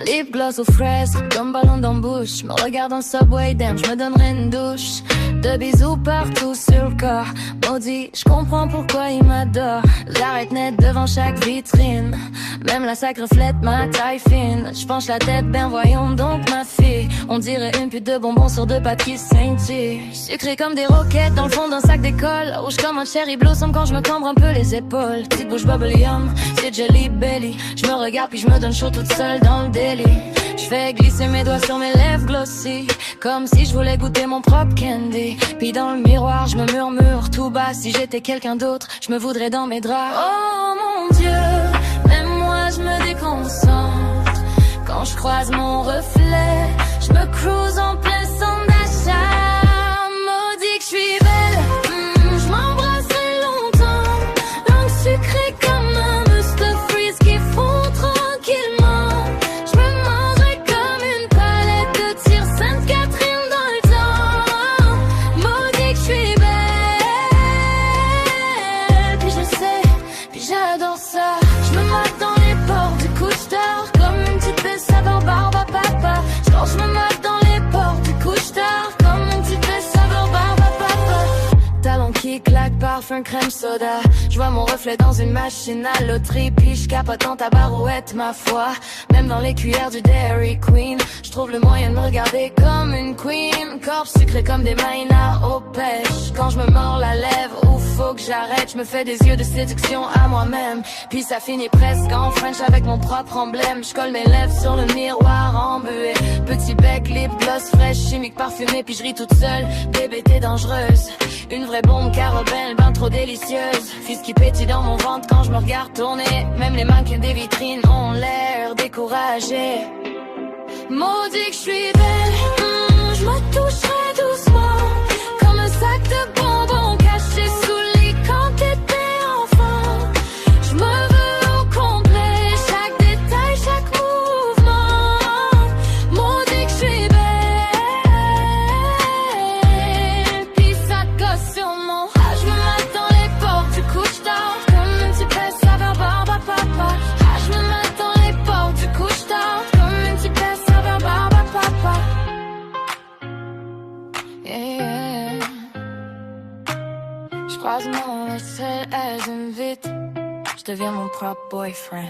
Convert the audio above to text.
Lip gloss aux fraises, comme ballon d'embouche. Me regarde en subway, damn, je me donnerais une douche. De bisous partout sur le corps. Maudit, je comprends pourquoi il m'adore. J'arrête net devant chaque vitrine. Même la sac reflète ma taille fine. Je penche la tête, ben voyons donc ma fille. On dirait une pute de bonbons sur deux pattes qui scintillent. Sucré comme des roquettes dans le fond d'un sac d'école. Rouge comme un cherry blossom quand je me cambre un peu les épaules. Petite bouche bubbly yum, c'est jelly belly. Je me regarde puis je me donne chaud toute seule dans le délit. Je fais glisser mes doigts sur mes lèvres glossy, comme si je voulais goûter mon propre candy. Puis dans le miroir je me murmure tout bas, si j'étais quelqu'un d'autre, je me voudrais dans mes draps. Oh mon Dieu, même moi je me déconcentre quand je croise mon reflet. Je me cruise en plein centre d'achat. Maudit que je suis belle, je m'embrasserai longtemps. Langue sucrée comme un Mr. Freeze qui fond tranquillement. Je me mangerai comme une palette de tir Sainte-Catherine dans le temps. Maudit que je suis belle, puis je sais, puis j'adore ça. Je me mate dans les portes du couche-tard comme une petite pisse saveur barbe à papa. Quand je me mate dans les portes du couche-tard comme une petite pisse saveur barbe à papa. Talons qui claquent, parfum crème soda. Je vois mon reflet dans une machine à loterie, puis je capote en ta barouette, ma foi. Même dans les cuillères du Dairy Queen, je trouve le moyen de me regarder comme une queen. Corps sucré comme des maïnas aux pêches. Quand je me mords la lèvre, ouf, faut que j'arrête. Je me fais des yeux de séduction à moi-même. Puis ça finit presque en French avec mon propre emblème. Je colle mes lèvres sur le miroir embué. Petit bec, lip gloss fraîche, chimique parfumée. Puis je ris toute seule, bébé t'es dangereuse. Une vraie bombe caramel, ben trop délicieuse. Fils qui pétille dans mon ventre quand je me regarde tourner. Même les mannequins des vitrines ont l'air découragés. Maudit que je suis belle, je me toucherai doucement comme un sac de bonbons caché sous le lit quand t'étais enfant. Je me veux au complet, chaque détail, chaque mouvement. Maudit que je suis belle, puis ça gosse sur mon âge. Je me mate dans les portes du couche-tard comme une petite peste saveur barbe à papa. Je me mate dans les portes du couche-tard comme une petite peste saveur barbe à papa. Yeah. Je croise mon vaisselle, elle invite. Je deviens mon propre boyfriend.